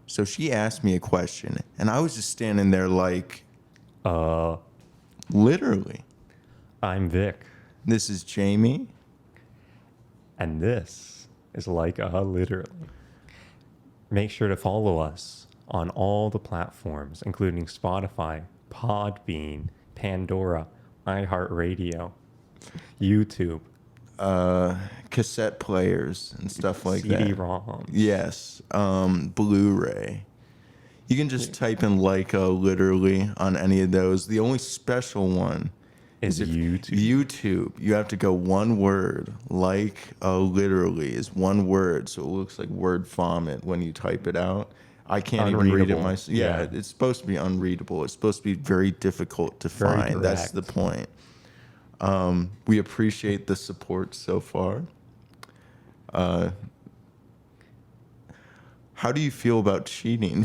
So she asked me a question, and I was just standing there like, literally. I'm Vic, This is Jamie. and this is like literally. Make sure to follow us on all the platforms, including Spotify, Podbean, Pandora, iHeartRadio, YouTube, Cassette players and stuff like that. CD-ROM. Yes. Blu-ray. You can just type in Leica literally on any of those. The only special one Is if YouTube. YouTube. You have to go one word. Literally is one word, so it looks like word vomit when you type it out. I can't even read it Unreadable. myself. Yeah. It's supposed to be unreadable. It's supposed to be very difficult to Very find. That's direct. the point. We appreciate the support so far. How do you feel about cheating?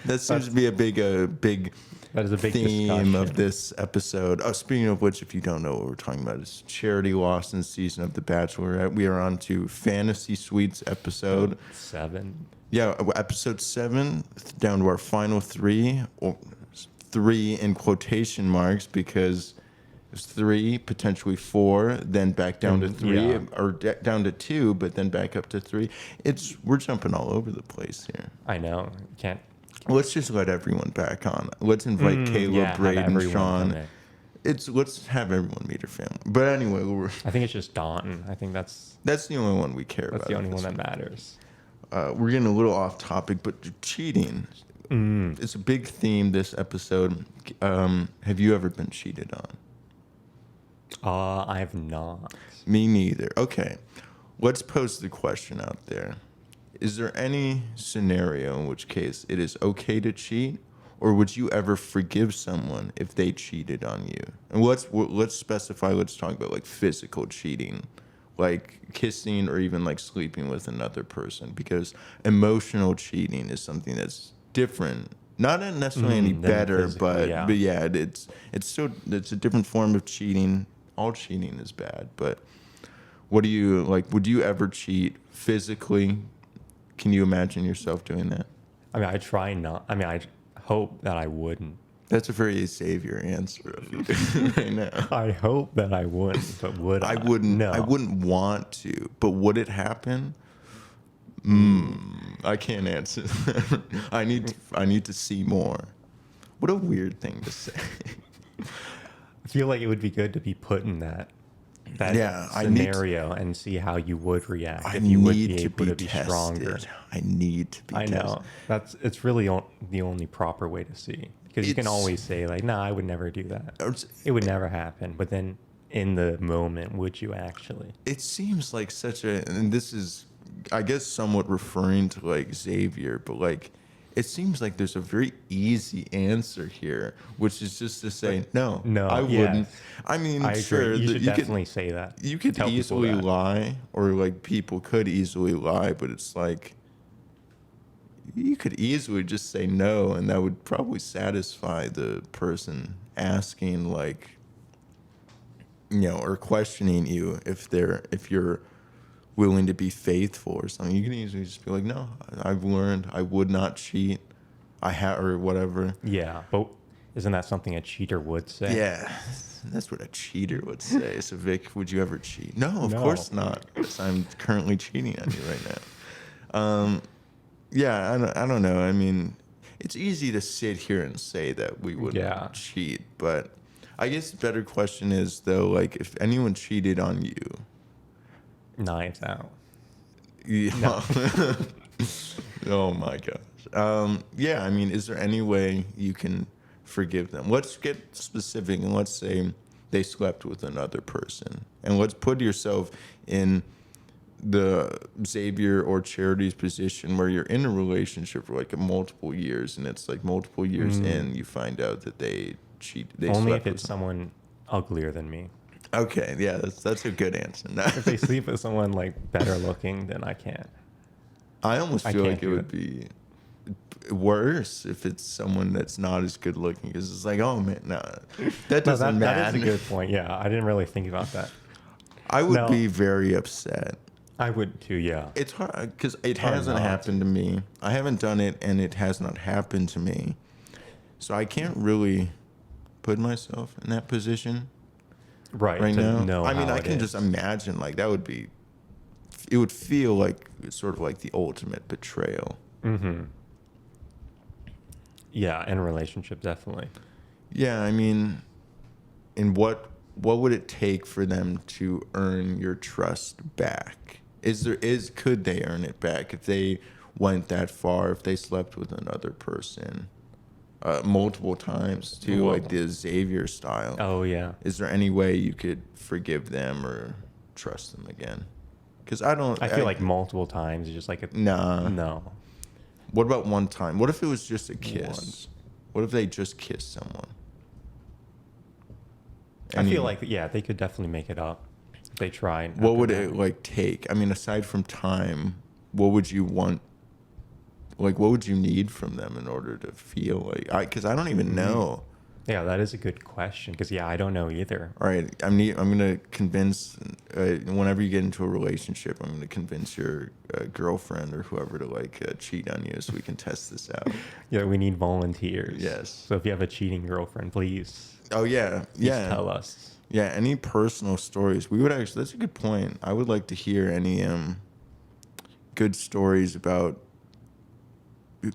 That seems to be a big That is a big theme discussion. of this episode. Oh, speaking of which, if you don't know what we're talking about, it's Charity Lawson's season of The Bachelorette. We are on to Fantasy Suites episode. 7. Yeah, episode 7, down to our final 3, or 3 in quotation marks, because it's 3, potentially 4, then back down to 3, yeah. or down to 2, but then back up to 3. We're jumping all over the place here. I know. You can't. Let's just let everyone back on. Let's invite Caleb, yeah, have Braden, everyone come Sean. in. Let's have everyone meet her family. But anyway, I think it's just Dawn. I think that's that's the only one we care about. the only at one this that matters. we're getting a little off topic, but cheating. It's a big theme this episode. Have you ever been cheated on? I have not. Me neither. Okay. Let's pose the question out there. Is there any scenario in which case it is okay to cheat, or would you ever forgive someone if they cheated on you? And let's specify, let's talk about like physical cheating, like kissing or even like sleeping with another person, because emotional cheating is something that's different. Not necessarily any than better, physical, but yeah. but yeah, it's still, it's a different form of cheating. All cheating is bad, but what do you like? Would you ever cheat physically? Can you imagine yourself doing that? I mean, I try not. I mean, I hope that I wouldn't. That's a very Xavier answer of you right now. I hope that I wouldn't, but would I? I wouldn't. No. I wouldn't want to, but would it happen? I can't answer. I need to see more. What a weird thing to say. I feel like it would be good to be put in that Yeah, I need to- scenario and see how you would react I if you would need be to able be to be tested. stronger. I need to be I tested. know it's really the only proper way to see, because you can It's- always say like, "No, I would never do that. Or it's- It would never happen." But then in the moment, would you actually? It seems like such a, and this is, I guess, somewhat referring to like Xavier, but like, it seems like there's a very easy answer here, which is just to say no. No, I yeah. wouldn't. I mean, I agree. sure, You should could definitely say that. you could Tell people easily that. lie, or like people could easily lie, but it's like you could easily just say no, and that would probably satisfy the person asking, like, or questioning you if you're willing to be faithful or something. You can easily just be like, no, I've learned I would not cheat. Or whatever. Yeah, but isn't that something a cheater would say? Yeah, that's what a cheater would say. So Vic, would you ever cheat? No, of No. course not. Because I'm currently cheating on you right now. Yeah, I don't know. I mean, it's easy to sit here and say that we wouldn't Yeah. cheat, but I guess the better question is, though, like, if anyone cheated on you, Knives out. yeah. Oh my gosh. Yeah, I mean, is there any way you can forgive them? Let's get specific, and let's say they slept with another person, and let's put yourself in the Xavier or Charity's position where you're in a relationship for like multiple years, and it's like multiple years in, you find out that they cheat. They Only slept if it's with someone uglier than me. Okay, yeah, that's a good answer. If they sleep with someone like better looking, then I can't. I almost I feel can't like it do would be worse if it's someone that's not as good looking, because it's like, oh man, nah, that No, doesn't that is matter. a good point. Yeah, I didn't really think about that. I would No. be very upset. I would too. Yeah. It's hard because it hard hasn't not happened to me. I haven't done it, and it has not happened to me. So I can't really put myself in that position Right. right To now. know I mean, how I it can just is. imagine like that would be. It would feel like sort of like the ultimate betrayal. Mm-hmm. Yeah, in a relationship, definitely. Yeah, I mean, and what would it take for them to earn your trust back? Could they earn it back if they went that far, if they slept with another person multiple times too, Whoa. like the Xavier style? Oh yeah. Is there any way you could forgive them or trust them again? Because I don't. I feel like multiple times is just like a Nah. no. What about one time? What if it was just a kiss? Once. What if they just kissed someone? I feel like they could definitely make it up if they tried. What after would that. it like take? I mean, aside from time, what would you want? Like, what would you need from them in order to feel like? Because I don't even know. Yeah, that is a good question. Because I don't know either. All right, I'm gonna convince. Whenever you get into a relationship, I'm gonna convince your girlfriend or whoever to cheat on you, so we can test this out. Yeah, we need volunteers. Yes. So if you have a cheating girlfriend, please Oh yeah, yeah. tell us. Yeah, any personal stories? We would actually. That's a good point. I would like to hear any good stories about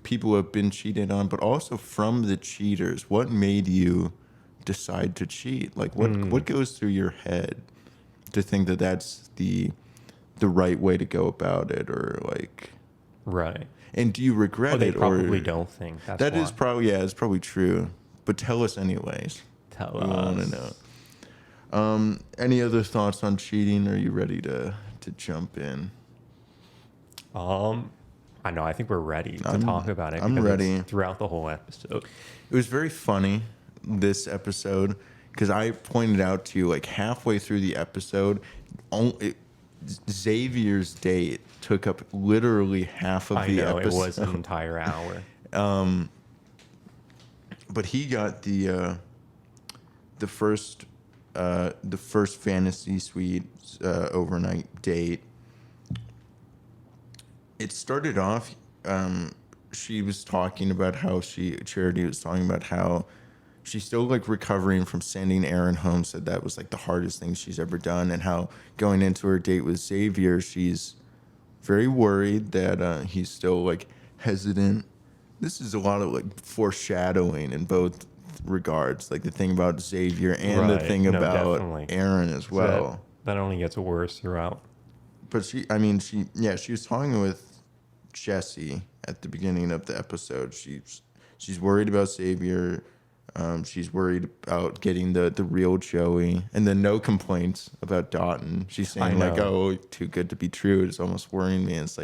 people who have been cheated on, but also from the cheaters. What made you decide to cheat? Like, what goes through your head to think that that's the right way to go about it, or like? Right. And do you regret Well, they it? probably or don't think that's that why. is probably it's probably true. But tell us anyways. Tell We us. want to know. Any other thoughts on cheating? Are you ready to jump in? I know. I think we're ready to I'm- talk about it. I'm because ready. it's throughout the whole episode. It was very funny, this episode, because I pointed out to you halfway through the episode, Xavier's date took up literally half of I the know episode. it was an entire hour. But he got the first fantasy suite overnight date. It started off. She was talking about how Charity was talking about how she's still recovering from sending Aaron home. Said that was the hardest thing she's ever done, and how going into her date with Xavier, she's very worried that he's still hesitant. This is a lot of foreshadowing in both regards, the thing about Xavier and the Right. thing No, about definitely. Aaron as well. That only gets worse throughout. But she was talking with Jesse at the beginning of the episode. She's worried about Xavier. She's worried about getting the real Joey, and then no complaints about Dotton. She's saying "Oh, too good to be true." It's almost worrying me. And it's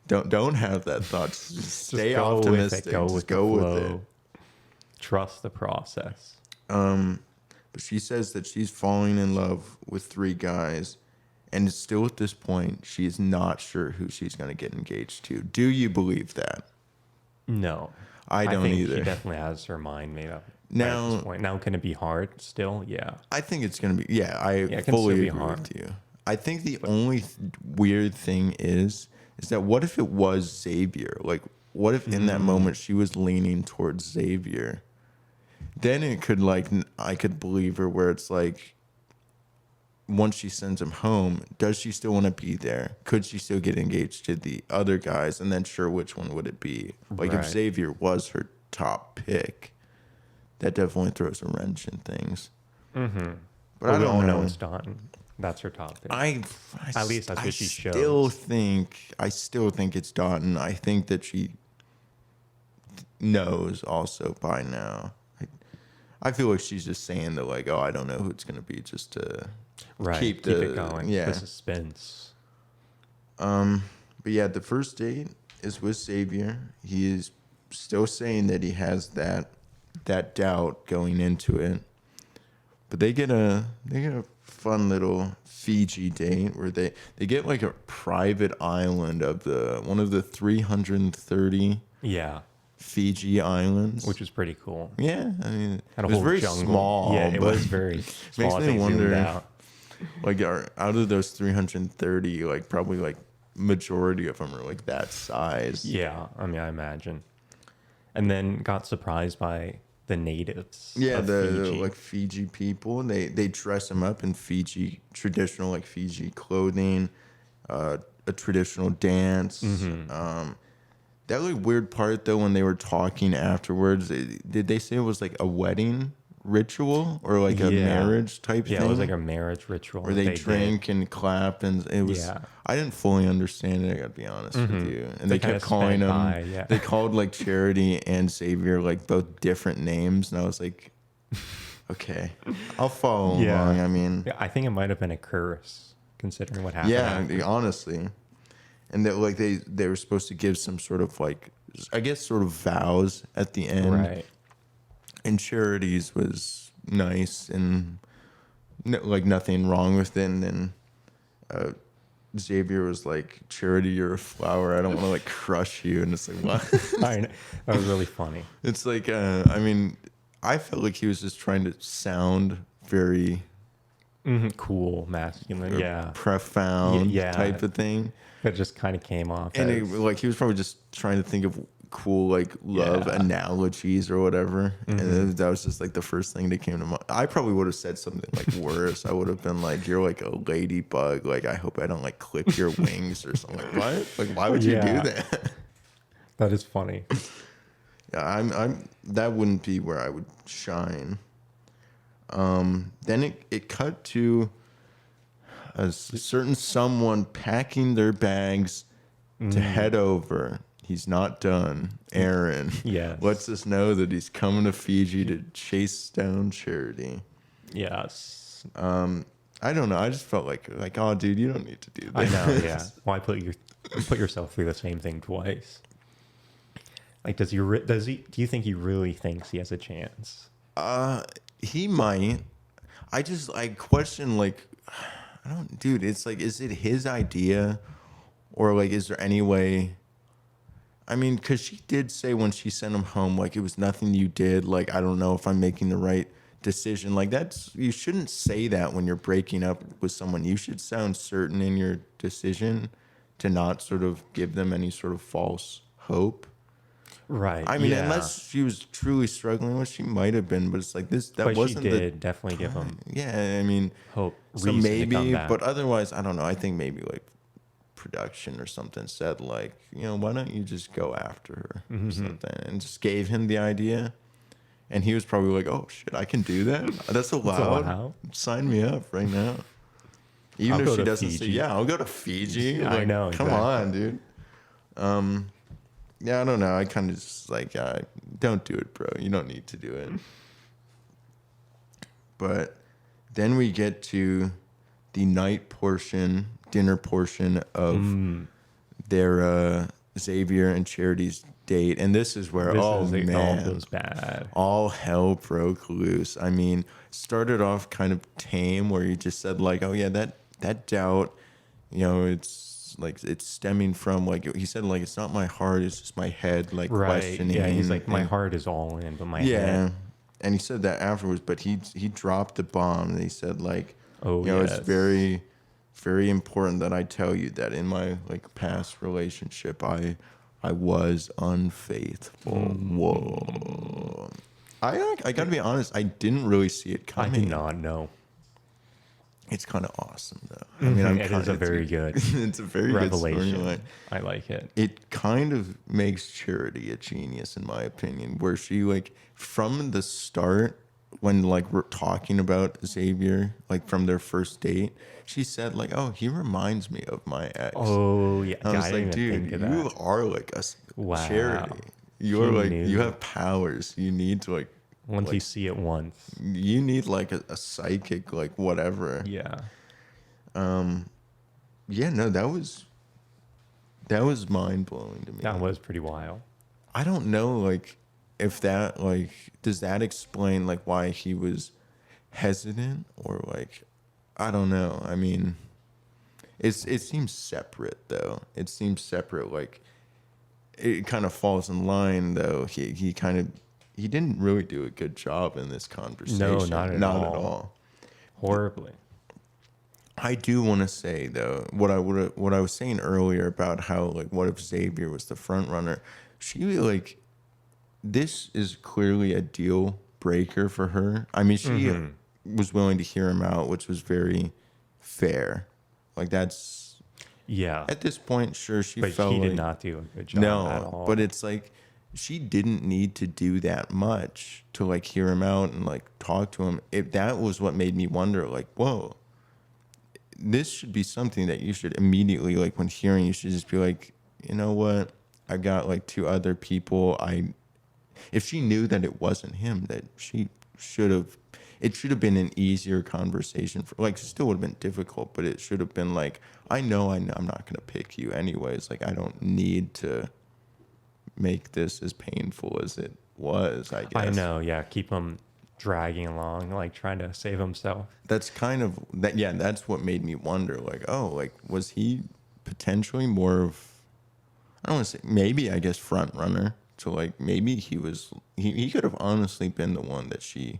don't have that thought. Just stay go optimistic. With it. Go Just with go the with flow. it. Trust the process. But she says that she's falling in love with 3 guys, and still at this point, she is not sure who she's going to get engaged to. Do you believe that? No. I don't think either. She definitely has her mind made up Now- at this point. Now, can it be hard still? Yeah. I think it's going to be, I it can fully still be agree hard. with you. I think the only weird thing is that what if it was Xavier? What if in that moment she was leaning towards Xavier? Then it could I could believe her, where it's once she sends him home, does she still want to be there? Could she still get engaged to the other guys? And then sure, which one would it be? If Right. Xavier was her top pick, that definitely throws a wrench in things. Mm-hmm. But I we all don't know. know it's Dotton. That's her top pick. At least that's what she I still think it's Dotton. I think that she knows also by now. I feel like she's just saying that I don't know who it's gonna be, just to keep it going. Yeah. The suspense. But yeah, the first date is with Xavier. He is still saying that he has that doubt going into it. But they get a fun little Fiji date where they get a private island of one of the 330 Yeah. Fiji islands, Which was pretty cool. I mean Had a it was whole very jungle. small. Yeah, it but was very small. makes as me they zoomed wonder. out. Like, out of those 330, like, probably, like, majority of them are, like, that size. Yeah, I mean, I imagine. And then got surprised by the natives Yeah, of the, Fiji. like, Fiji people, they dress them up in Fiji, traditional, like, Fiji clothing, a traditional dance. That, like, weird part, though, when they were talking afterwards, did they say it was, like, a wedding ritual or, like, a Yeah. marriage type Yeah, thing? it was like a marriage ritual Where that they they drink and clap, and it was. Yeah. I didn't fully understand it. I gotta be honest with you. And They they kinda kept calling sped them. by, yeah. They called like Charity and Xavier like both different names, and I was like, okay, I'll follow along. I mean, Yeah, I think it might have been a curse considering what happened. yeah, after. honestly, and that like they were supposed to give some sort of like, I guess, sort of vows at the end. Right. And Charity's was nice and like nothing wrong with it. And then Xavier was like, Charity, you're a flower. I don't want to like crush you. And it's like, what? I know. That was really funny. It's like, I mean, I felt like he was just trying to sound very Cool, masculine. Yeah. profound Yeah. type of thing. It just kind of came off. And as, like he was probably just trying to think of cool like love Yeah. analogies or whatever, and that was just like the first thing that came to mind. I probably would have said something like worse. I would have been like, "You're like a ladybug. Like I hope I don't like clip your wings or something." Like what? Like why would you do Yeah. that? that is funny. Yeah, I'm. That wouldn't be where I would shine. Then it cut to a certain someone packing their bags to head over. He's not done. Aaron Yes. lets us know that he's coming to Fiji to chase down Charity. Yes. I don't know. I just felt like oh, dude, you don't need to do that. I know. Yeah. Why put yourself through the same thing twice? Like, do you think he really thinks he has a chance? He might. I question like I don't, dude. It's like, is it his idea, or like, is there any way? I mean, because she did say when she sent him home, like, it was nothing you did. Like, I don't know if I'm making the right decision. Like, you shouldn't say that when you're breaking up with someone. You should sound certain in your decision to not sort of give them any sort of false hope. Right. I mean, yeah. unless she was truly struggling, which she might have been, but it's like that but wasn't she did definitely give him yeah, I mean, hope. so reason to come maybe, back. but otherwise, I don't know. I think maybe like production or something said like, why don't you just go after her or something, and just gave him the idea, and he was probably like, oh shit, I can do that. That's allowed. allowed. Sign me up right now. Even I'll if go she to doesn't say, Fiji. yeah, I'll go to Fiji. Yeah, I Like, know, Come on, dude. Yeah, I don't know. I kind of just like, don't do it, bro. You don't need to do it. But then we get to the dinner portion of their Xavier and Charity's date. And this is where, all man, goes bad. all hell broke loose. I mean, started off kind of tame where he just said like, oh yeah, that doubt, it's like, it's stemming from like, he said like, it's not my heart, it's just my head, like Right. questioning. Yeah. He's like, my and- heart is all in, but my yeah. head. And he said that afterwards, but he dropped the bomb, and he said like, Oh, it's yes. very, very important that I tell you that in my like past relationship, I was unfaithful. Whoa. I gotta be honest, I didn't really see it I coming. did not know. It's kind of awesome though. I mean, It is a very good it's a very revelation. good storyline. I like it. It kind of makes Charity a genius, in my opinion, where she like from the start, when like we're talking about Xavier, like from their first date, she said like, oh, he reminds me of my ex. Oh yeah. I was I like, didn't even dude, think of you that. are like a Wow. Charity. You're She like, knew. you have powers. You need to like, Once like, you see it once. you need like a psychic, like whatever. Yeah. Yeah, no, that was mind blowing to me. That was pretty wild. I don't know, like, if that, like, does that explain, like, why he was hesitant, or, like, I don't know. I mean, it seems separate, though. It seems separate, like, it kind of falls in line, though. He didn't really do a good job in this conversation. No, not at all. all. Horribly. I do want to say though, what I was saying earlier about how like what if Xavier was the front runner? She like this is clearly a deal breaker for her. I mean, she was willing to hear him out, which was very fair. Like that's Yeah, at this point, sure, she but felt he did like not do a good job at no, all. but it's like she didn't need to do that much to like hear him out and like talk to him. If that was what made me wonder, like, whoa, this should be something that you should immediately like when hearing, you should just be like, you know what, I got like two other people. If she knew that it wasn't him, that she should have. It should have been an easier conversation for like it still would have been difficult, but it should have been like, I know I'm not gonna pick you anyways. Like I don't need to make this as painful as it was, I guess. I know, yeah, keep him dragging along, like trying to save himself. That's kind of that yeah, that's what made me wonder, like, oh, like was he potentially more of I don't want to say maybe I guess front runner to like maybe he could have honestly been the one that she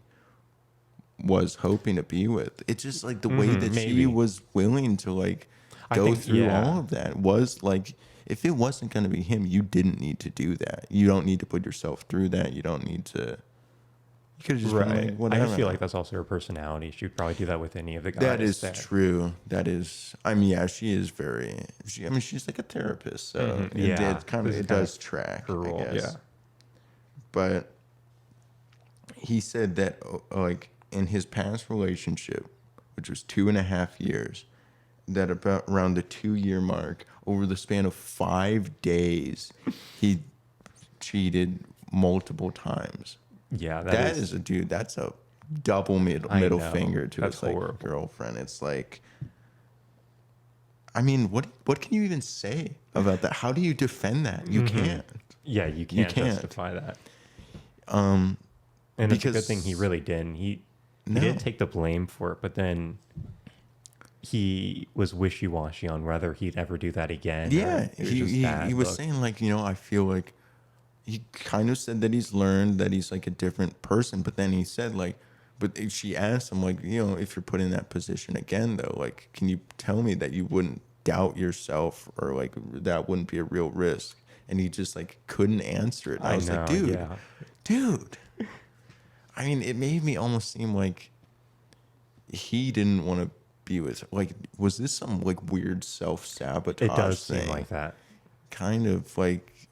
was hoping to be with. It's just like the way that she maybe. was willing to like I go think, through yeah. all of that was like if it wasn't going to be him, you didn't need to do that. You don't need to put yourself through that. You don't need to. You could have just been like, I whatever. just feel like that's also her personality. She'd probably do that with any of the guys. That is there. true. That is. I mean, yeah, she is very. I mean, she's like a therapist, so Yeah, it does track. her role, I guess. yeah. But he said that like in his past relationship, which was 2.5 years, that about around the 2-year mark, over the span of 5 days, he cheated multiple times. Yeah, That is a dude. That's a double middle know. finger to That's his like horrible. girlfriend. It's like, I mean, what can you even say about that? How do you defend that? You can't. Yeah, you can't can't. justify that. And it's a good because- thing he really didn't. He No. didn't take the blame for it, but then he was wishy-washy on whether he'd ever do that again. or Yeah, it was just bad he was look. saying like, I feel like he kind of said that he's learned that he's like a different person, but then he said like, but she asked him like, if you're put in that position again though, like, can you tell me that you wouldn't doubt yourself or like that wouldn't be a real risk? And he just like couldn't answer it. And I was like, dude, yeah. dude. I mean, it made me almost seem like he didn't want to be with like, was this some like weird self-sabotage It does thing? seem like that. Kind of like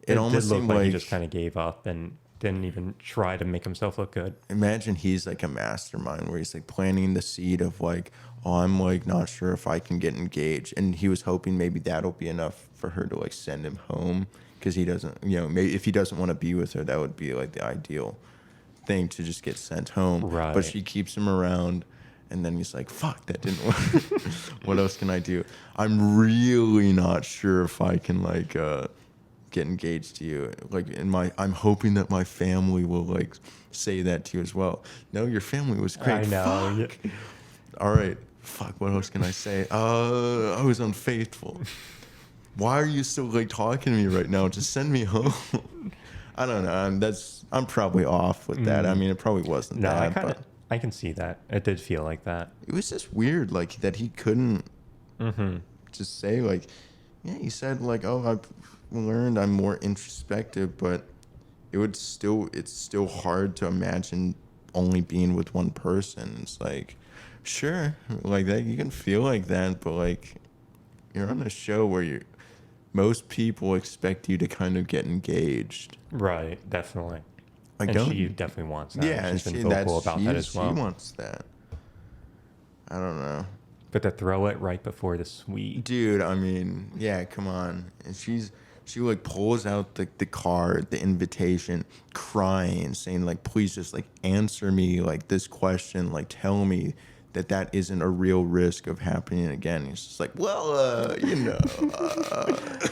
It almost did look seemed like like he just kind of gave up and didn't even try to make himself look good. imagine he's like a mastermind where he's like planting the seed of like, oh, I'm like not sure if I can get engaged, and he was hoping maybe that'll be enough for her to like send him home because he doesn't, maybe if he doesn't want to be with her, that would be like the ideal thing to just get sent home. Right. But she keeps him around. And then he's like, fuck, that didn't work. What else can I do? I'm really not sure if I can like get engaged to you. Like I'm hoping that my family will like say that to you as well. No, your family was great. I know. Fuck. All right. Fuck, what else can I say? I was unfaithful. Why are you still like talking to me right now? Just send me home. I don't know. I'm probably off with that. I mean, it probably wasn't No, that, I but can see that. It did feel like that. it was just weird, like that he couldn't just say like, yeah, he said like, oh, I've learned I'm more introspective, but it's still hard to imagine only being with one person. It's like, sure, like that you can feel like that, but like you're on a show where most people expect you to kind of get engaged. Right, definitely. Like, And don't she definitely wants that. yeah, She's been vocal about that as well. She wants that. I don't know. But to throw it right before the sweet. Dude, I mean, yeah, come on. And she like pulls out the card, the invitation, crying, saying like, please just like answer me like this question, like tell me that isn't a real risk of happening again. He's just like, well,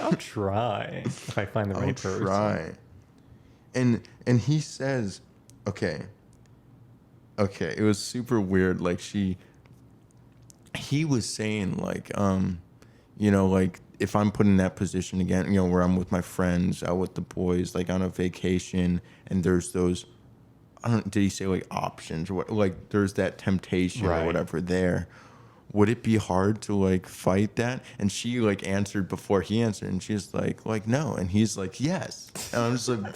I'll try if I find the I'll right person. try. And he says, okay, it was super weird. Like he was saying like, like if I'm put in that position again, where I'm with my friends, out with the boys, like on a vacation, and there's those, did he say like options or what? Like there's that temptation or Right. whatever there. would it be hard to like fight that? And she like answered before he answered, and she's like no, and he's like yes, and I'm just like,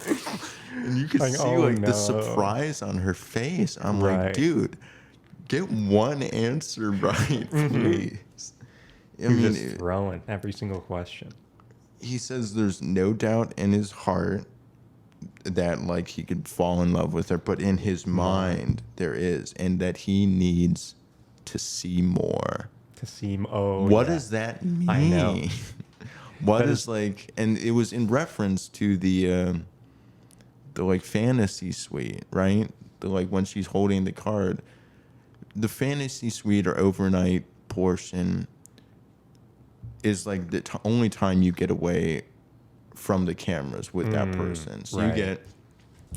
and you could Like, see oh, like the no. surprise on her face. I'm like, Right. dude, get one answer right, please. I You're mean, just throwing every single question. he says there's no doubt in his heart that like he could fall in love with her, but in his mind there is, and that he needs to see more. To seem, oh, What yeah. does that mean? I know. What That is is- like, and it was in reference to the like fantasy suite, right? The like when she's holding the card, the fantasy suite or overnight portion is like the only time you get away from the cameras with that person. So right. you get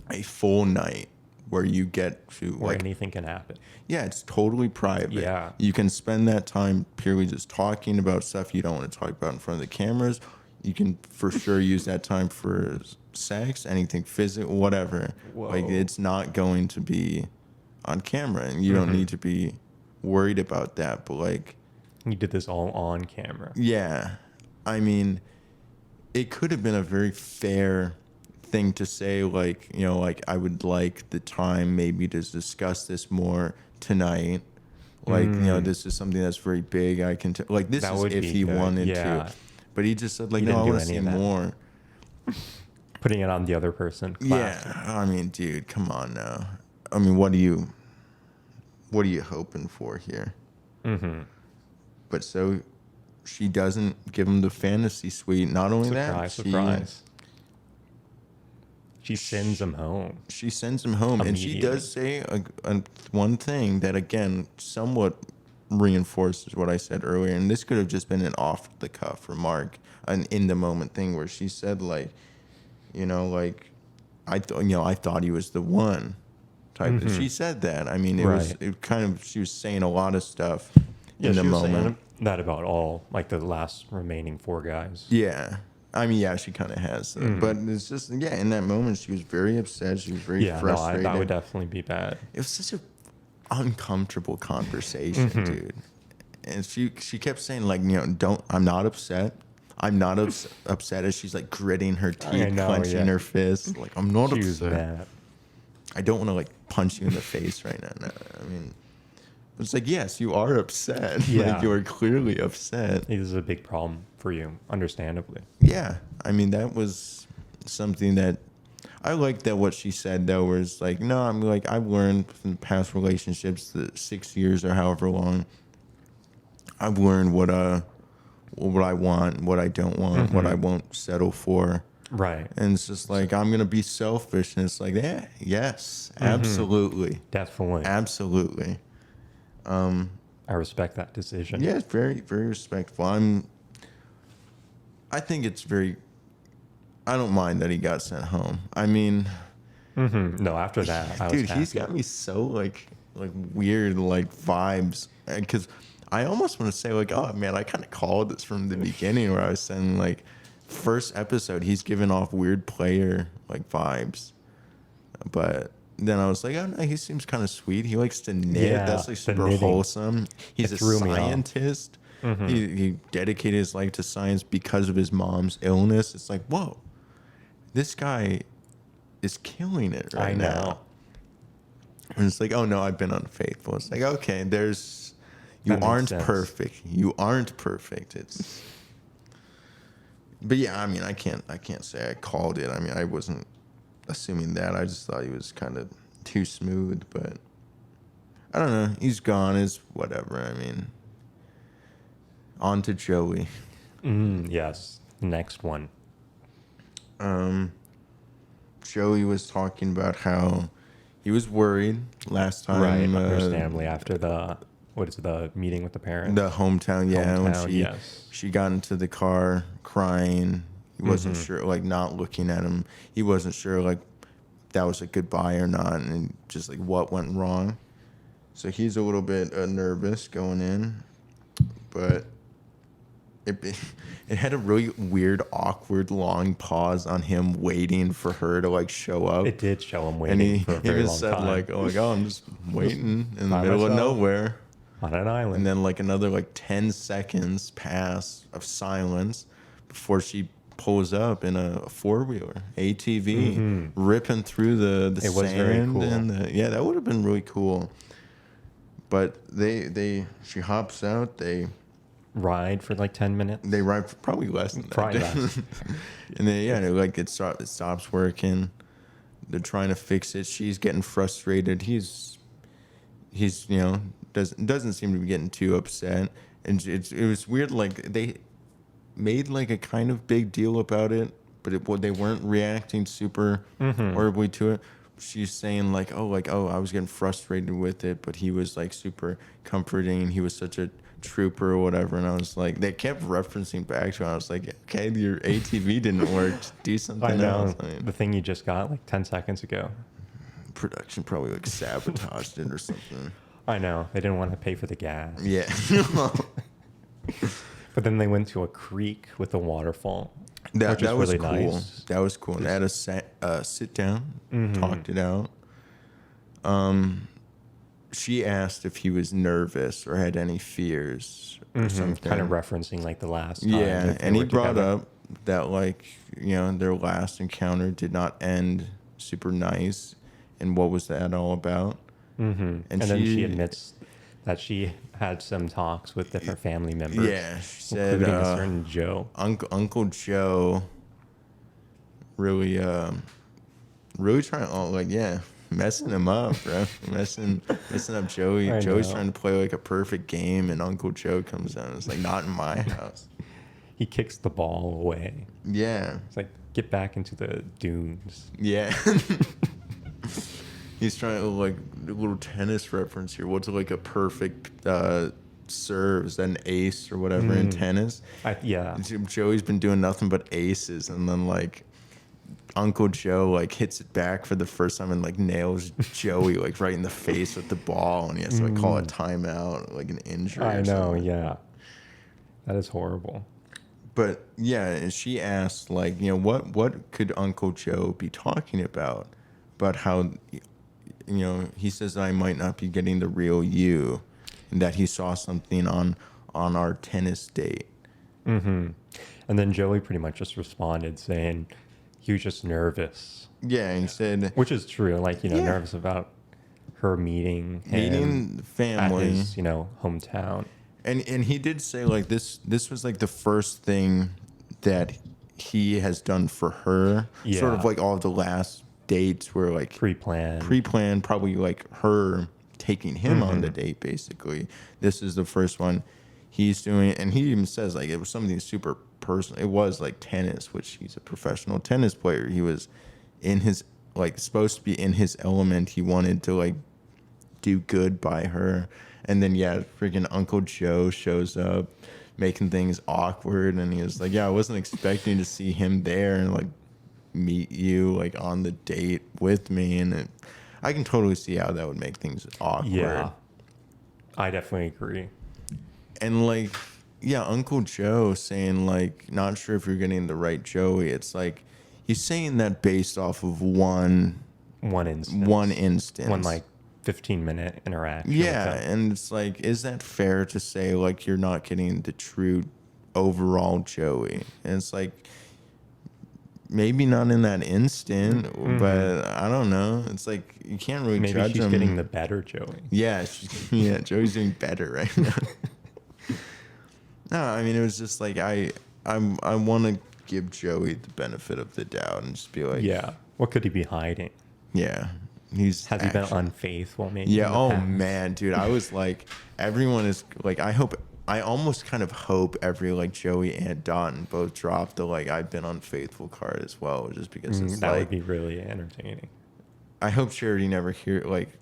a full night where you get to Where like, anything can happen. yeah, it's totally private. Yeah. You can spend that time purely just talking about stuff you don't want to talk about in front of the cameras. You can for sure use that time for sex, anything physical, whatever. Whoa. Like it's not going to be on camera, and you don't need to be worried about that. But like, You did this all on camera. yeah, I mean, it could have been a very fair thing to say, like, you know, like I would like the time maybe to discuss this more tonight. Like, you know, this is something that's very big. I can like this That is would if be he good, wanted yeah. to, but he just said like, He no, I didn't do want to any see of that. more. Putting it on the other person. Classic. Yeah, I mean, dude, come on now. I mean, what are you hoping for here? Mm-hmm. But so she doesn't give him the fantasy suite. Not only Surprise, that, surprise. She sends him home. she sends him home, and she does say one thing that again somewhat reinforces what I said earlier. And this could have just been an off the cuff remark, an in the moment thing, where she said like, you know, like I thought he was the one type. She said that. I mean, it kind of, she was saying a lot of stuff in the she was moment. saying that about all, like the last remaining 4 guys. Yeah. I mean, yeah, she kind of has. But it's just, yeah, in that moment, she was very upset. She was very frustrated. That would definitely be bad. It was such an uncomfortable conversation, dude. And she kept saying, like, you know, I'm not upset. I'm not upset, as she's like gritting her teeth, clenching her fists. Like, I'm not She was upset. mad. I don't want to like punch you in the face right now. No, I mean, it's like, yes, you are upset. Yeah. Like, you are clearly upset. This is a big problem for you, understandably. Yeah. I mean, that was something that I liked, that what she said, though, was like, no, I'm like, I've learned from past relationships, the 6 years or however long, I've learned what I want, what I don't want, what I won't settle for. Right. And it's just like, I'm going to be selfish. And it's like, yeah, yes, absolutely. Definitely. Absolutely. I respect that decision. Yeah, it's very, very respectful. I think it's very, I don't mind that he got sent home. I mean, No, after that, I was dude, happy. he's got me so like weird like vibes, because I almost want to say like, oh man, I kind of called this from the beginning, where I was saying like, first episode he's giving off weird player like vibes, but then I was like, oh no, he seems kind of sweet. He likes to knit. Yeah, That's like the super knitting. wholesome. He's a threw me off. scientist. He dedicated his life to science because of his mom's illness. It's like, whoa, this guy is killing it right I know. now. And it's like, oh no, I've been unfaithful. It's like, okay, you That makes aren't sense. perfect. You aren't perfect. But yeah, I mean, I can't say I called it. I mean, I wasn't assuming that. I just thought he was kind of too smooth, but I don't know. He's gone. It's whatever. I mean, on to Joey. Yes. Next one. Joey was talking about how he was worried last time. Right. Understandably, after the meeting with the parents? The hometown, yeah. When Hometown, she got into the car crying. He wasn't sure, like, not looking at him. He wasn't sure, like, that was a goodbye or not, and just, like, what went wrong. So he's a little bit nervous going in. But it had a really weird, awkward, long pause on him waiting for her to, like, show up. It did show him And waiting he for a very even long said, time. like, oh my God, I'm just waiting in the By middle of myself. nowhere. On an island. And then like another like 10 seconds pass of silence before she pulls up in a four-wheeler ATV, ripping through the It was very sand. cool. And yeah, that would have been really cool. But she hops out. They Ride for like 10 minutes. ride for probably less than that. Probably less. And then yeah, it stops working. They're trying to fix it. She's getting frustrated. He's doesn't seem to be getting too upset. And it was weird. Like they made like a kind of big deal about it, but they weren't reacting super horribly to it. She's saying like, oh, I was getting frustrated with it, but he was like super comforting. He was such a trooper or whatever. And I was like, they kept referencing back to it. I was like, okay, your ATV didn't work. Just do something I know. else. I mean, The thing you just got like 10 seconds ago. production probably like sabotaged it or something. I know. They didn't want to pay for the gas. Yeah. But then they went to a creek with a waterfall. That was really cool. nice. That was cool. And they had a sit down, talked it out. She asked if he was nervous or had any fears or something. Kind of referencing like the last time. Yeah, that they and he were brought together. up that like their last encounter did not end super nice, and what was that all about? And then she admits that she had some talks with different family members. Yeah, she said including a certain Joe. Uncle Joe really trying messing him up, bro. messing up Joey. I Joey's know. trying to play like a perfect game, and Uncle Joe comes down and it's like, not in my house. He kicks the ball away. Yeah. It's like, get back into the dunes. Yeah. He's trying to like a little tennis reference here. What's like a perfect serve? Is that an ace or whatever in tennis? Yeah. Joey's been doing nothing but aces, and then like Uncle Joe like hits it back for the first time and like nails Joey like right in the face with the ball, and he has to like call a timeout, like an injury. I or know, something. yeah. That is horrible. But yeah, and she asked like, what could Uncle Joe be talking about how he says I might not be getting the real you, and that he saw something on our tennis date. And then Joey pretty much just responded saying he was just nervous, Yeah, and he said which is true. Like, Yeah. nervous about her meeting him family. at his, hometown. And he did say like this was like the first thing that he has done for her. Yeah. Sort of like all of the last dates were like Pre-planned. probably like her taking him on the date basically. This is the first one he's doing, and he even says like it was something super personal. It was like tennis, which he's a professional tennis player. He was in his like supposed to be in his element. He wanted to like do good by her. And then, yeah, freaking Uncle Joe shows up, making things awkward. And he was like, yeah, I wasn't expecting to see him there and, like, meet you, like, on the date with me. And I can totally see how that would make things awkward. Yeah, I definitely agree. And, like, yeah, Uncle Joe saying, like, not sure if you're getting the right Joey. It's like, he's saying that based off of one instance. One, like, 15-minute interaction. Yeah, with him. and it's like, is that fair to say like you're not getting the true overall Joey? And it's like, maybe not in that instant, but I don't know. It's like you can't really Maybe judge she's him. getting the better Joey. Yeah, Joey's doing better right now. No, I mean it was just like I want to give Joey the benefit of the doubt and just be like, Yeah. What could he be hiding? yeah. Has he been unfaithful maybe? Yeah. in the Oh past? man, dude. I was like, everyone is like, I almost kind of hope every like Joey and Dotton both drop the like I've been unfaithful card as well, just because it's that like would be really entertaining. I hope Charity never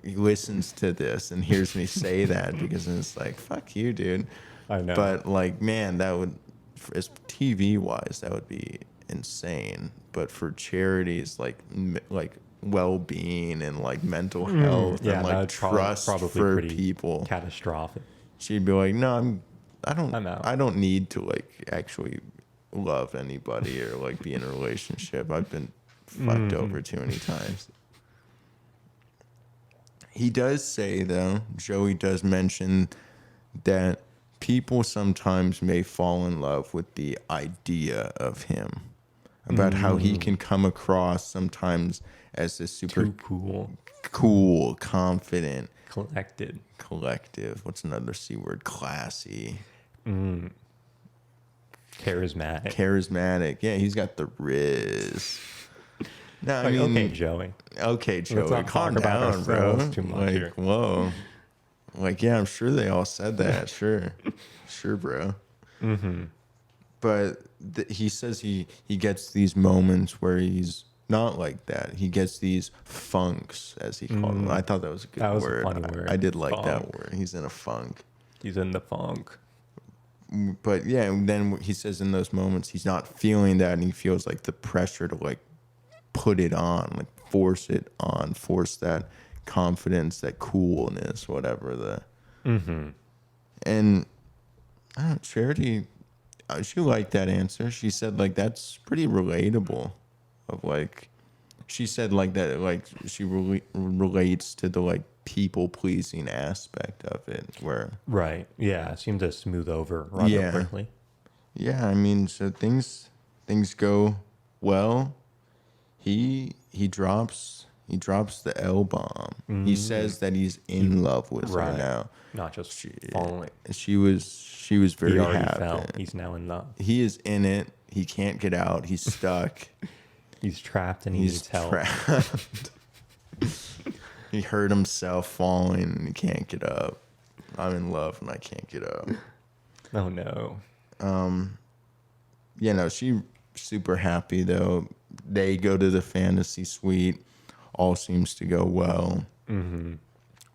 listens to this and hears me say that, because it's like, fuck you, dude. I know. But like, man, that would, as TV wise, that would be insane. But for Charity's like well-being and like mental health yeah, and that like would trust probably for pretty people, catastrophic. she'd be like, no, I'm out. I don't need to like actually love anybody or like be in a relationship. I've been fucked over too many times. He does say though, Joey does mention that people sometimes may fall in love with the idea of him, about how he can come across sometimes as this super Too cool, confident, collected, what's another C word? Classy, charismatic. Yeah, he's got the riz. No, I Like, mean, okay, Joey. okay, Let's Joey, not calm talk about down, bro. ourselves too much Like, here. whoa. Like, yeah, I'm sure they all said that. Sure, bro. But he says he gets these moments where he's not like that. He gets these funks, as he called them. I thought that was a good That was a word. funny word. I did like Funk. that word. He's in a funk. He's in the funk. But yeah, and then he says in those moments he's not feeling that, and he feels like the pressure to like put it on, like force it on, force that confidence, that coolness, whatever the. And I don't know, Charity, she liked that answer. She said like that's pretty relatable. Of like, she said like that, like she relates to the like people pleasing aspect of it, where Right. Yeah. It seemed to smooth over rather quickly. yeah, I mean, so things go well. He drops the L bomb. He says that he's in love with her Right. now. Not just falling. She was very He already happy. fell. He's now in love. He is in it. He can't get out. He's stuck. He's trapped and he He's needs help. trapped. He hurt himself falling and he can't get up. I'm in love and I can't get up. Oh no. You know, she super happy though. They go to the fantasy suite. All seems to go well.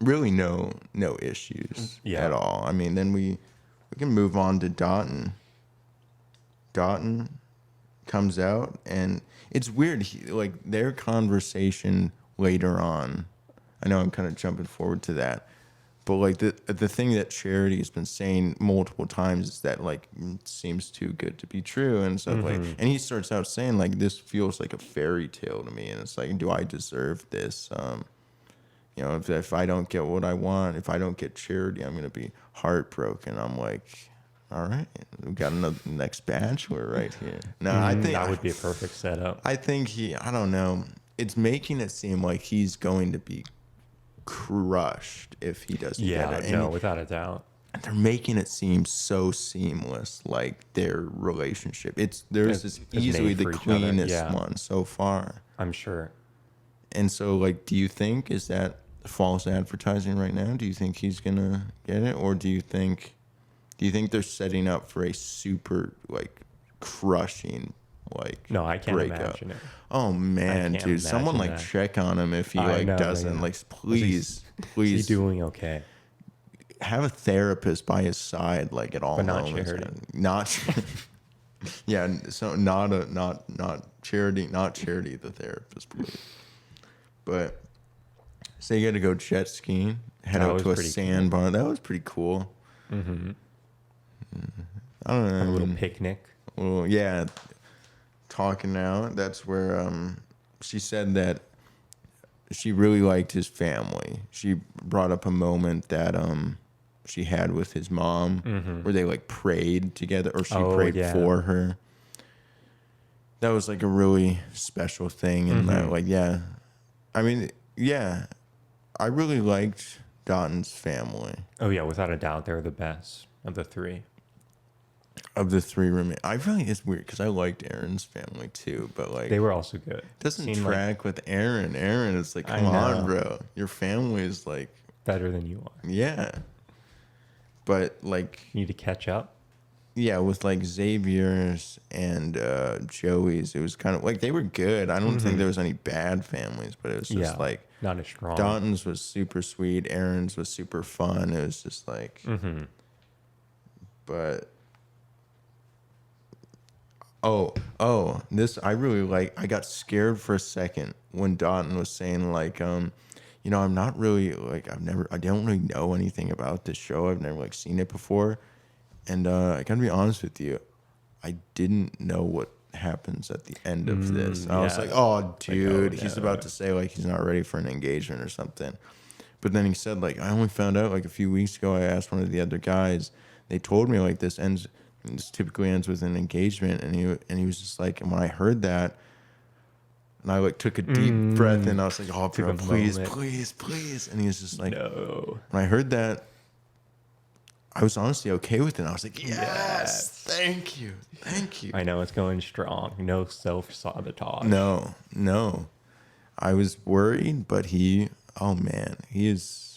Really no issues at all. I mean, then we can move on to Dotun. Dotun comes out and it's weird. Like their conversation later on. I know I'm kind of jumping forward to that. But like the thing that Charity has been saying multiple times is that like it seems too good to be true and stuff like. And he starts out saying like this feels like a fairy tale to me, and it's like, do I deserve this? You know, if I don't get what I want, if I don't get Charity, I'm gonna be heartbroken. I'm like, all right, we got another next Bachelor right here. No, I think that would be a perfect setup. I think I don't know. It's making it seem like he's going to be crushed if he doesn't get it. No, without a doubt. They're making it seem so seamless, like their relationship. There's this easily the cleanest one so far. I'm sure. And so, like, do you think is that false advertising right now? Do you think he's gonna get it, or do you think they're setting up for a super like crushing no, I can't breakup? Imagine it. Oh man, dude! Someone like check on him if he doesn't. Yeah. Like, please. Is he doing okay? Have a therapist by his side, like at all but not moments. Charity. Not. Yeah, so not Charity, the therapist, please. But so you got to go jet skiing, head out to a sandbar. That was pretty cool. I don't know. A little picnic. Well, yeah. Talking now, that's where she said that she really liked his family. She brought up a moment that she had with his mom where they like prayed together, or she prayed for her. That was like a really special thing, and that, like, yeah, I mean, yeah, I really liked Dotun's family. Oh yeah, without a doubt, they're the best of the three. Of the three roommates, it's weird because I liked Aaron's family too, but like they were also good. It doesn't track with Aaron. Aaron is like, come on, bro, your family is like better than you are. Yeah, but like you need to catch up. Yeah, with like Xavier's and Joey's, it was kind of like they were good. I don't think there was any bad families, but it was just like not as strong. Dotun's was super sweet. Aaron's was super fun. It was just like, but. This I really like. I got scared for a second when Dotun was saying like, you know, I'm not really like I don't really know anything about this show. I've never like seen it before, and I gotta be honest with you, I didn't know what happens at the end of this. I was like, oh, dude, he's about to say like he's not ready for an engagement or something. But then he said, like, I only found out like a few weeks ago. I asked one of the other guys. They told me like this typically ends with an engagement. And he was just like, and when I heard that, and I like took a deep breath and I was like, oh, Took bro, a please, moment. please, please. And he was just like, No. when I heard that, I was honestly okay with it. I was like, yes, Yes. thank you, thank you. I know it's going strong. No self-sabotage. No. I was worried, but oh man, he's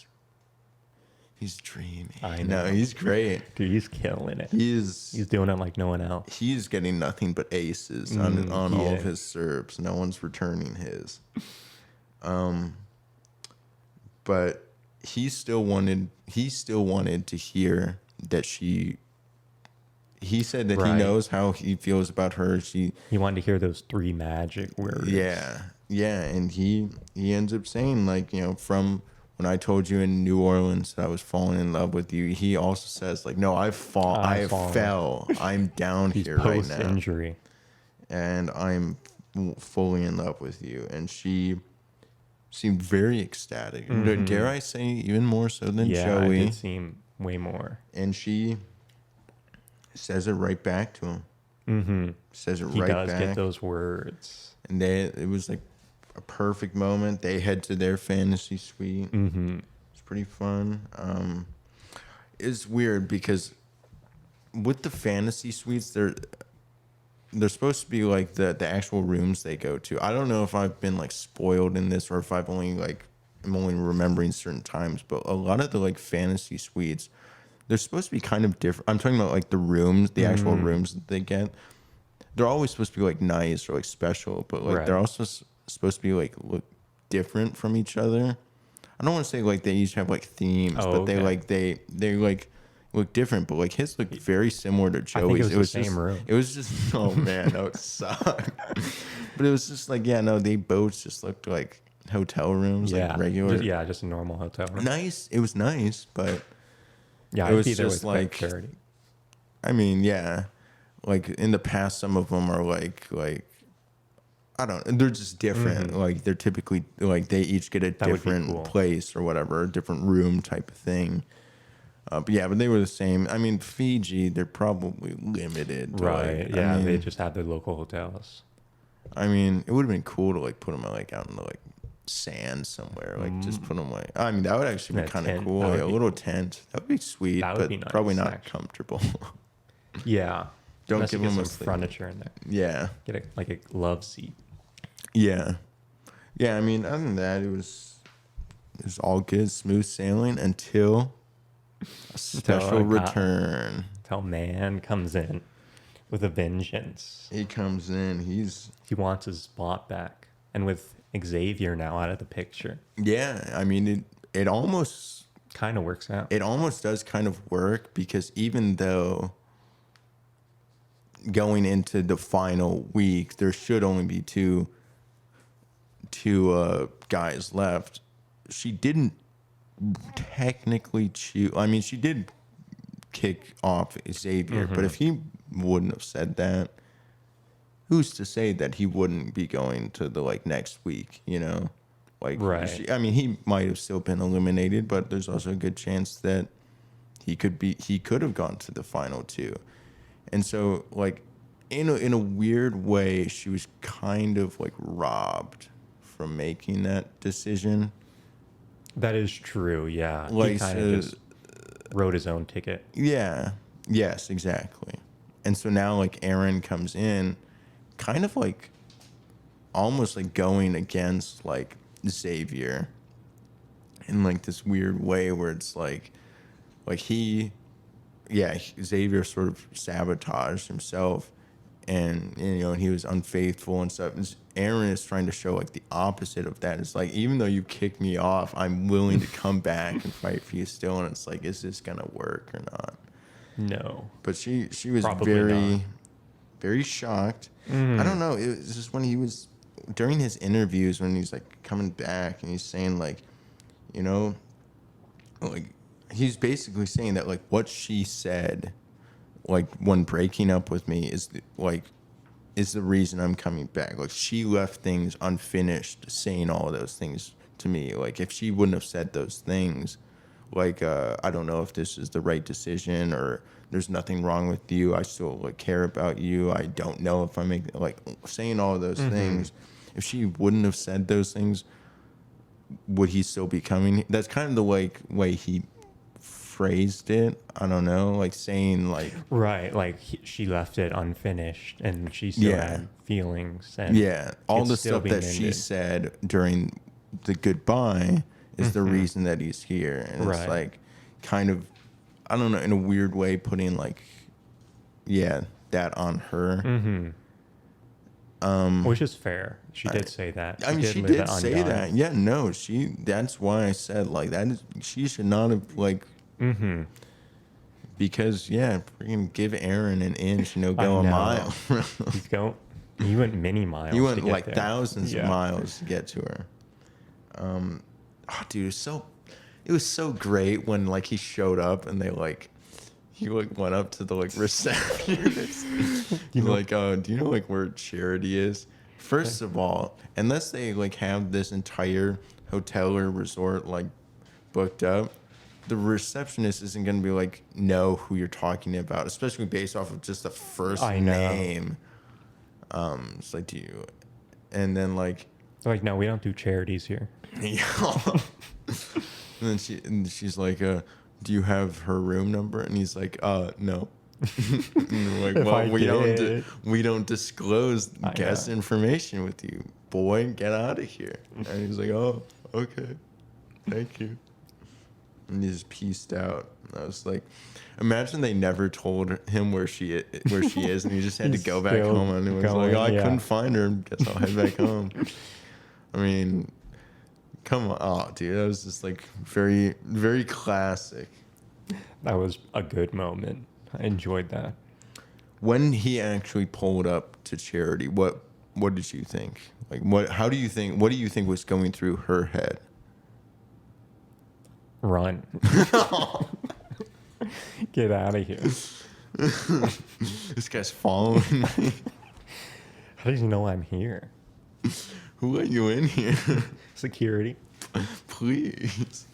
dreamy. I know. No, he's great. Dude, he's killing it. He's He's doing it like no one else. he's getting nothing but aces on he all of is. his serves. No one's returning his. But he still wanted to hear that he said that he Right. knows how he feels about her. He wanted to hear those 3 magic words. Yeah, and he ends up saying, like, you know, from when I told you in New Orleans that I was falling in love with you, he also says, like, no, I fell. I'm down He's here right now. post-injury. And I'm fully in love with you. And she seemed very ecstatic. Dare I say even more so than Yeah, Joey? it did seem way more. And she says it right back to him. Mm-hmm. Says it He right does back. get those words. And it was like a perfect moment. They head to their fantasy suite. Mm-hmm. It's pretty fun. It's weird because with the fantasy suites, they're supposed to be like the actual rooms they go to. I don't know if I've been like spoiled in this or if I'm only remembering certain times, but a lot of the like fantasy suites, they're supposed to be kind of different. I'm talking about like the rooms, the actual rooms that they get. They're always supposed to be like nice or like special, but like they're also supposed to be like look different from each other. I don't want to say like they each have like themes, but they like look different. But like his looked very similar to Joey's. it was the same room. It was just oh man, that would suck. But it was just like they both just looked like hotel rooms, like regular. Just a normal hotel room. Nice. It was nice, but Yeah, it I'd was be there just with like quick 30. I mean, yeah. Like in the past, some of them are like I don't. They're just different. Like they're typically like they each get a That would be different cool. place or whatever, a different room type of thing. But they were the same. I mean, Fiji, they're probably limited. To Right. like, Yeah, I mean, they just have their local hotels. I mean, it would have been cool to like put them like out in the like sand somewhere. Like just put them like. I mean, that would actually be A kind of tent, cool. that would Like, a be little cool. tent. That would be sweet, That would but be nice, probably not actually. comfortable. Yeah. Don't Unless give you get them some a thing. furniture in there. Yeah. Get a love seat. Yeah. I mean, other than that, it was all good, smooth sailing until a special return. Until man comes in with a vengeance. He comes in. He wants his spot back. And with Xavier now out of the picture, I mean, it almost kind of works out. it almost does kind of work because even though going into the final week, there should only be two guys left. She didn't technically choose. I mean, she did kick off Xavier, but if he wouldn't have said that, who's to say that he wouldn't be going to the like next week? You know, like Right. He might have still been eliminated, but there's also a good chance that he could have gone to the final two. And so, like, in a weird way, she was kind of like robbed from making that decision. That is true, yeah. Like, He kind of just wrote his own ticket. Yeah. Yes, exactly. And so now, like, Aaron comes in, kind of like, almost like going against like Xavier, in like this weird way where it's like Xavier sort of sabotaged himself, and and he was unfaithful and stuff. And Aaron is trying to show like the opposite of that. It's like, even though you kicked me off, I'm willing to come back and fight for you still. And it's like, is this gonna work or not? No. But she was Probably very not. very shocked. I don't know. It was just when he was during his interviews, when he's like coming back and he's saying like, like he's basically saying that like what she said, like when breaking up with me is the reason I'm coming back. Like she left things unfinished saying all of those things to me. Like, if she wouldn't have said those things, like, I don't know if this is the right decision, or there's nothing wrong with you. I still like care about you. I don't know if I make like saying all of those things. If she wouldn't have said those things, would he still be coming? That's kind of the like way he phrased it. I don't know, like saying like Right, like she left it unfinished, and she still Yeah. had feelings, and all it's the still stuff being that she mended. said during the goodbye is the reason that he's here, and it's Right. like kind of, I don't know, in a weird way putting like that on her. Which is fair. She did say that. I mean, she leave did it say undone. that. Yeah, no, that's why I said like that is, she should not have like because freaking give Aaron an inch, I go a know. mile. He went many miles. He to went get like there. thousands of Yeah. miles to get to her. Dude, it was so great when like he showed up and he like went up to the like receptionist. Like, do you know like where Charity is? First of all, unless they like have this entire hotel or resort like booked up, the receptionist isn't gonna be like know who you're talking about, especially based off of just the first I know. name. It's like, do you? And then like, Like, no, we don't do charities here. and then she's like, do you have her room number? And he's like, no. And they're like, If well, I did. we don't disclose I guest know. information with you, boy. Get out of here. And he's like, oh, okay, thank you. And he just pieced out. And I was like, imagine they never told him where she is, and he just had to He's go back still home. And it was going, like, oh, I yeah. couldn't find her. Guess I'll head back home. I mean, come on, oh, dude, that was just like very, very classic. That was a good moment. I enjoyed that. When he actually pulled up to Charity, what did you think? Like, what do you think was going through her head? Run. Get out of here. This guy's following me. How does he know I'm here? Who let you in here? Security. Please.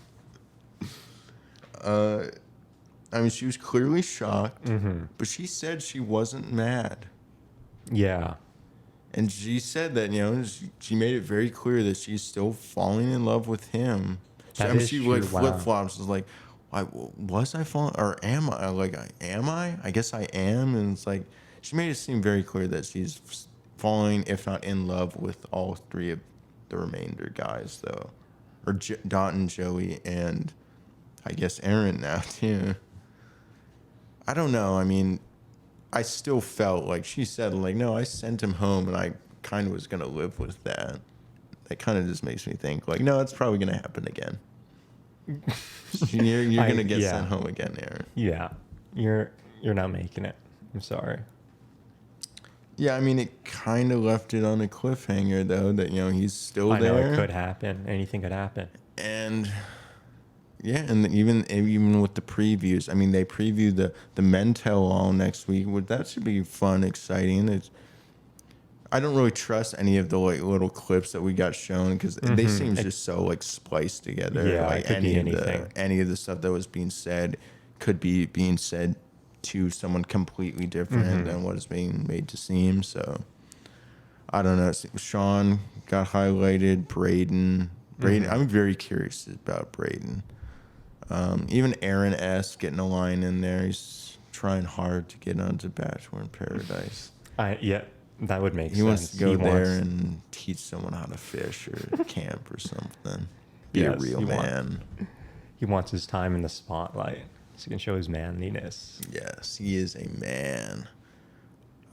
I mean, she was clearly shocked, but she said she wasn't mad. Yeah. And she said that, she made it very clear that she's still falling in love with him. That I mean, is she true, like wow. flip-flops. Was like, was I falling, or am I? Like, am I? I guess I am. And it's like, she made it seem very clear that she's falling, if not in love, with all three of the remainder guys, though. Or Dot and Joey, and I guess Aaron now, too. I don't know. I mean, I still felt like she said, like, no, I sent him home, and I kind of was going to live with that. That kind of just makes me think, like, no, it's probably going to happen again. You're going to get sent home again, Aaron. Yeah. You're not making it. I'm sorry. Yeah, I mean, it kind of left it on a cliffhanger, though, that, he's still I there. know it could happen. Anything could happen. And yeah, and even with the previews, I mean, they previewed the Men Tell All next week. That should be fun, exciting. I don't really trust any of the like little clips that we got shown because they seem just so like spliced together. Yeah, like it could be anything. Any of the stuff that was being said could be being said to someone completely different than what is being made to seem. So I don't know. Sean got highlighted. Braden. I'm very curious about Braden. Even Aaron S. getting a line in there. He's trying hard to get onto Bachelor in Paradise. That would make sense. He wants to go there and teach someone how to fish or camp or something. Be a real man. He wants his time in the spotlight so he can show his manliness. Yes, he is a man.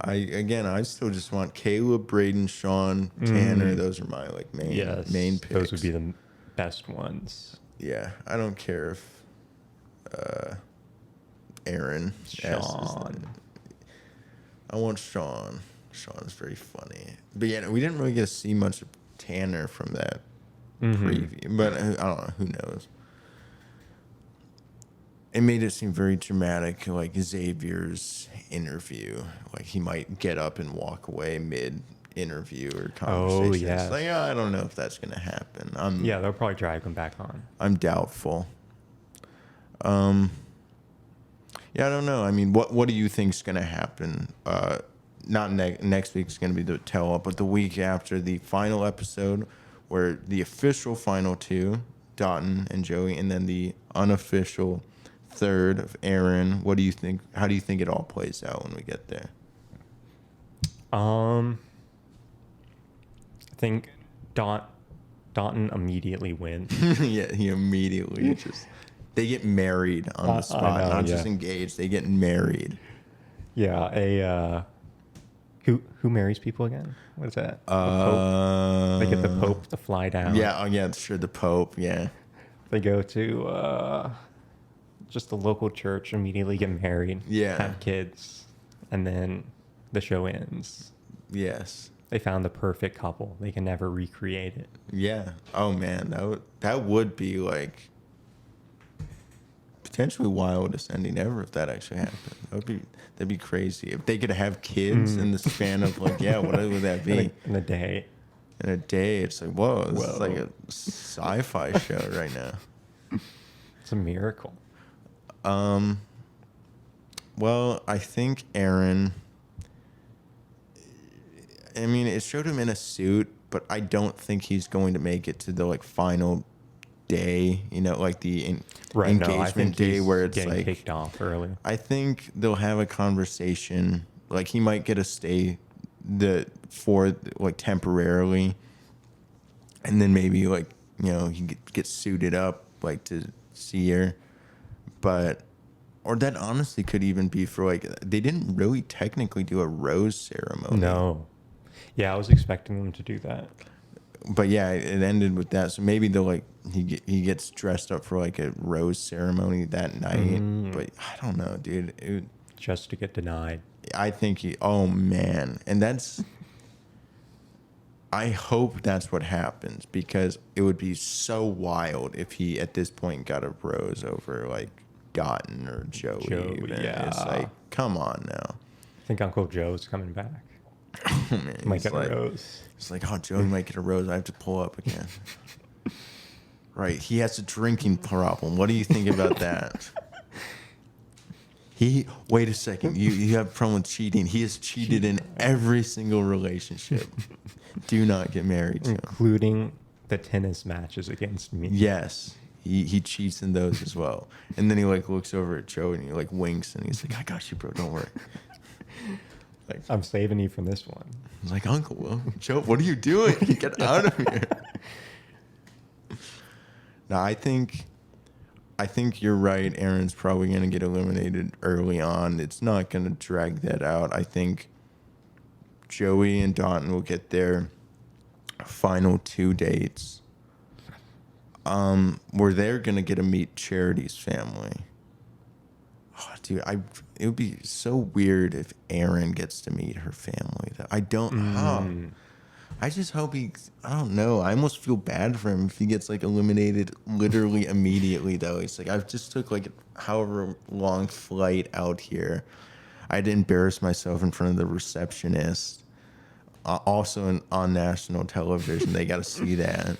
I still just want Caleb, Braden, Sean, Tanner. Those are my like main picks. Those would be the best ones. Yeah, I don't care if Aaron. Sean. I want Sean. Sean's very funny. But yeah, we didn't really get to see much of Tanner from that preview. But I don't know. Who knows? It made it seem very dramatic, like Xavier's interview. Like he might get up and walk away interview or Oh, conversation. yes. It's like, I don't know if that's gonna happen. Yeah, they'll probably drag him back on. I'm doubtful. Yeah, I don't know. I mean, what do you think's gonna happen? Not next week's gonna be the tell-up, but the week after, the final episode, where the official final two, Dotun and Joey, and then the unofficial third of Aaron. What do you think? How do you think it all plays out when we get there? I think Dotun immediately wins. Yeah, he immediately just. They get married on the spot, know, not yeah. just engaged. They get married. Yeah, who marries people again? What is that? The Pope? They get the Pope to fly down. Yeah, yeah, sure. The Pope. Yeah. They go to just the local church, immediately get married, Yeah. have kids, and then the show ends. Yes. They found the perfect couple. They can never recreate it. Yeah. Oh man, that would be like potentially wildest ending ever if that actually happened. That'd be crazy if they could have kids in the span of like what would that be In a day. in a day? It's like whoa, this is like a sci-fi show right now. It's a miracle. Well, I think Aaron. I mean, it showed him in a suit, but I don't think he's going to make it to the like final day. You know, like the engagement day where it's getting like kicked off early. I think they'll have a conversation. Like he might get a stay for like temporarily, and then maybe like he gets suited up like to see her, or that honestly could even be for like they didn't really technically do a rose ceremony. No. Yeah, I was expecting them to do that. But yeah, it ended with that. So maybe they'll like he gets dressed up for like a rose ceremony that night. But I don't know, dude. Just to get denied. I think oh man, and I hope that's what happens because it would be so wild if he at this point got a rose over like Dotun or Joey. Yeah. It's like, come on now. I think Uncle Joe's coming back. Oh, man, Might get like, a rose. It's like, oh, Joey might get a rose. I have to pull up again. Right. He has a drinking problem. What do you think about that? Wait a second. You have a problem with cheating. He has cheated in every single relationship. Do not get married to him. Including the tennis matches against me. Yes. He cheats in those as well. And then he like looks over at Joe and he like winks and he's like, I got you, bro. Don't worry. Like, I'm saving you from this one. He's like, Uncle Will, Joe, what are you doing? Get out of here. Now, I think you're right. Aaron's probably going to get eliminated early on. It's not going to drag that out. I think Joey and Dotun will get their final 2 dates. Where they're going to get to meet Charity's family. Oh, dude, it would be so weird if Aaron gets to meet her family. I don't. I just hope I don't know. I almost feel bad for him if he gets like eliminated literally immediately. Though he's like, I've just took like however long flight out here. I had to embarrass myself in front of the receptionist. Also on national television, they got to see that.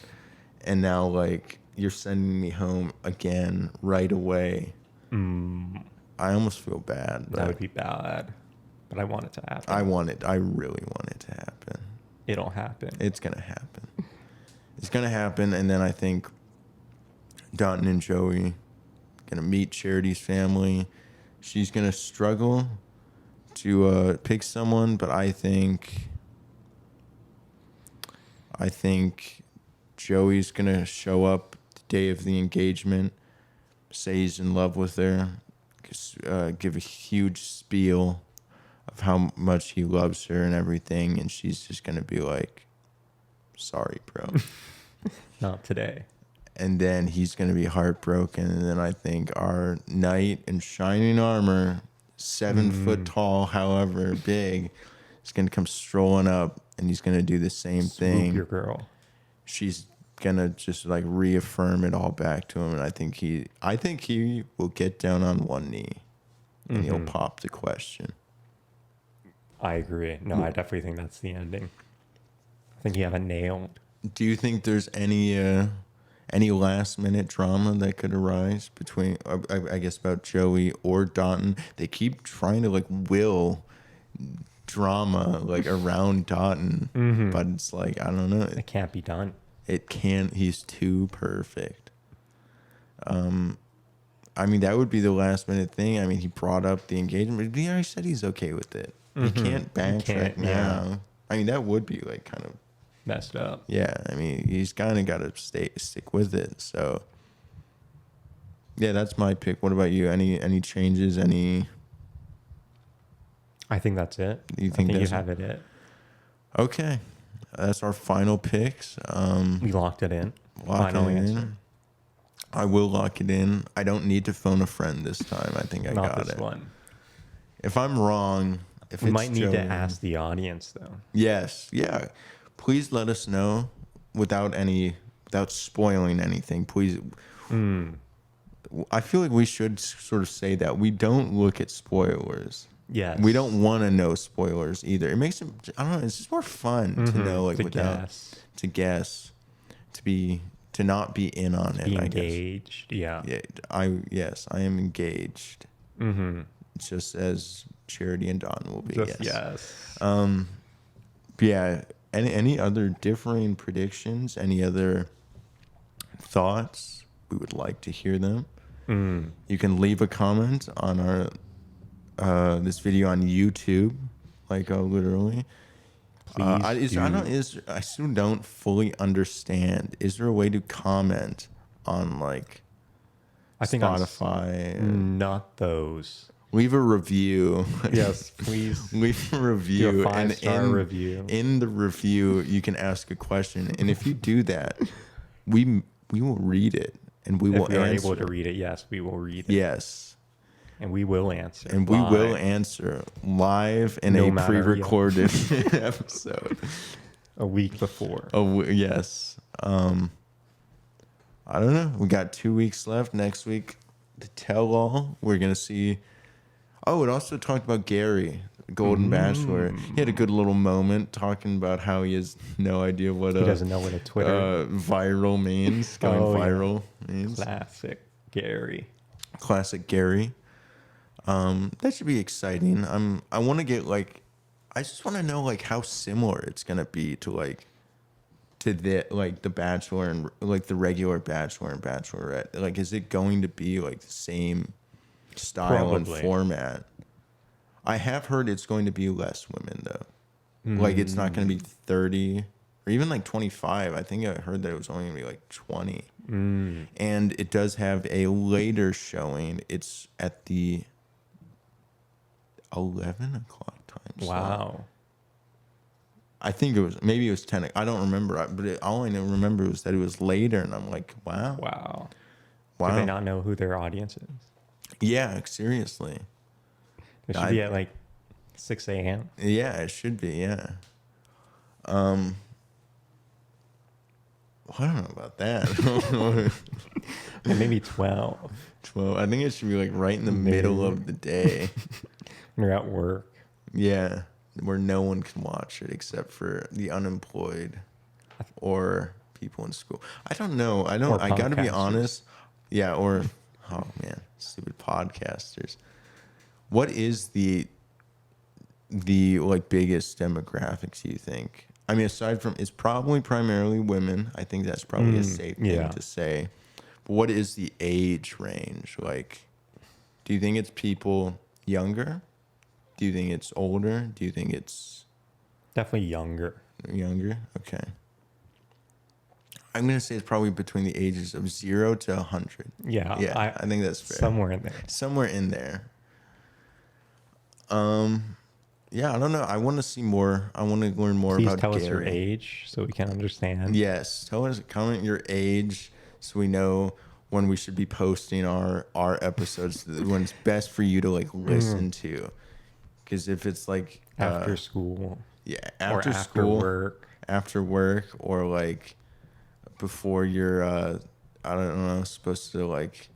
And now like you're sending me home again right away. I almost feel bad. That would be bad, but I want it to happen. I really want it to happen. It'll happen. It's gonna happen. It's gonna happen, and then I think Dotun and Joey gonna meet Charity's family. She's gonna struggle to pick someone, but I think Joey's gonna show up the day of the engagement, say he's in love with her, give a huge spiel of how much he loves her and everything, and she's just gonna be like, sorry, bro. Not today. And then he's gonna be heartbroken, and then I think our knight in shining armor, 7 foot tall, however big, is gonna come strolling up, and he's gonna do the same thing. Your girl. She's gonna just like reaffirm it all back to him, and I think he will get down on one knee, and he'll pop the question. I agree. No, I definitely think that's the ending. I think you have it nailed. Do you think there's any last minute drama that could arise between, I guess, about Joey or Dalton? They keep trying to like will drama like around Dalton, but it's like, I don't know. It can't be done. It can't. He's too perfect. I mean, that would be the last minute thing. I mean, he brought up the engagement, but he already said he's okay with it. He can't backtrack now. Yeah. I mean, that would be like kind of Messed up. yeah. I mean, he's kind of got to stick with it. So yeah, that's my pick. What about you? Any changes? Any? I think that's it. You I think think you that's have it. okay? That's our final picks. We locked it in. Lock Final it answer. in. I will lock it in. I don't need to phone a friend this time. I think I Not got this it. one. If I'm wrong, if We it's might need to Joey- ask the audience though. Yes, yeah. Please let us know without spoiling anything. Please. I feel like we should sort of say that we don't look at spoilers. Yes. We don't want to know spoilers either. It makes it, I don't know, it's just more fun to know, like, To without guess. to guess, to not be in on it. Be I guess. engaged. Yeah. Yeah, I am engaged. Just as Charity and Don will be. Just yes. yes. Yeah. Any other differing predictions? Any other thoughts? We would like to hear them. You can leave a comment on our this video on YouTube, like literally. I still don't fully understand. Is there a way to comment on like I think on Spotify? not those. Leave a review. Yes, please. Leave a review. Do a 5-star review. In the review, you can ask a question, and if you do that, we will read it and we will If we are answer. able to read it, yes, we will read it. Yes. And we will answer. And we live. will answer live in No a matter, pre-recorded episode. a week before. Oh yes. I don't know. We got 2 weeks left. Next week, the tell-all. We're gonna see. Oh, it also talked about Gary, the Golden Bachelor. He had a good little moment talking about how he has no idea what He doesn't know what a Twitter viral means. Going viral means. classic Gary. Classic Gary. That should be exciting. I want to get like, I just want to know like how similar it's gonna be to like, to the Bachelor and like the regular Bachelor and Bachelorette. Like, is it going to be like the same style Probably. and format? I have heard it's going to be less women though. Like it's not going to be 30 or even like 25. I think I heard that it was only going to be like 20. And it does have a later showing. It's at the 11 o'clock time slot. Wow. I think maybe it was 10. I don't remember, but all I remember was that it was later, and I'm like, wow. Wow. Wow. Do they not know who their audience is? Yeah, seriously. It should be at like 6 a.m. Yeah, it should be, yeah. I don't know about that. Or maybe 12. 12. I think it should be like right in the middle of the day. When you're at work. Yeah, where no one can watch it except for the unemployed or people in school. I don't know. I got to be podcasters. honest. Yeah, or oh man, stupid podcasters. What is the like biggest demographics you think? I mean, aside from, it's probably primarily women. I think that's probably a safe thing to say. But what is the age range? Like, do you think it's people younger? Do you think it's older? Do you think it's Definitely younger. younger? Okay. I'm going to say it's probably between the ages of 0 to 100. Yeah. Yeah, I think that's fair. Somewhere in there. Somewhere in there. Yeah, I don't know. I want to see more. I want to learn more Please about tell Gary. us your age so we can understand. Yes, tell us, comment your age so we know when we should be posting our episodes, when it's best for you to like listen to. Because if it's like After school. yeah, Or after after school, work. after work, or like before you're I don't know, supposed to like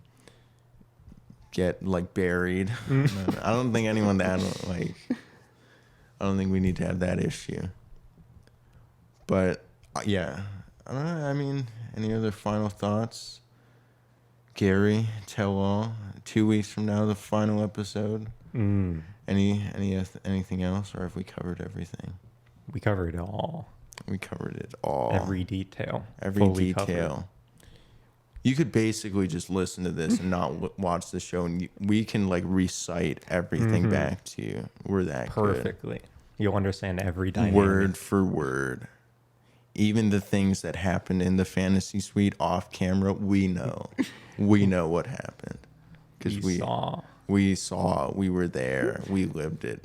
get like buried. I don't think anyone that like. I don't think we need to have that issue. But yeah, I don't know. I mean, any other final thoughts? Gary, tell all. 2 weeks from now, the final episode. Anything else, or have we covered everything? We covered it all. We covered it all. Every detail. Every fully detail. covered. You could basically just listen to this and not watch the show, and we can like recite everything back to you. We're that Perfectly. good. You'll understand every dynamic. Word for word. Even the things that happened in the fantasy suite off camera, we know. We know what happened. Because we saw, we were there, we lived it.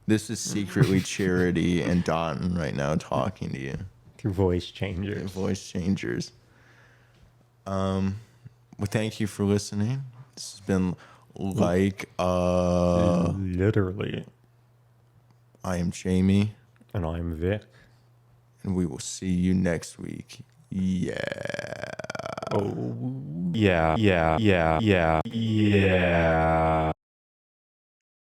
This is secretly Charity and Don right now talking to you. Through voice changers. Voice changers. Well, thank you for listening. This has been literally. I am Jamie. And I'm Vic. And we will see you next week. Yeah. Oh, yeah.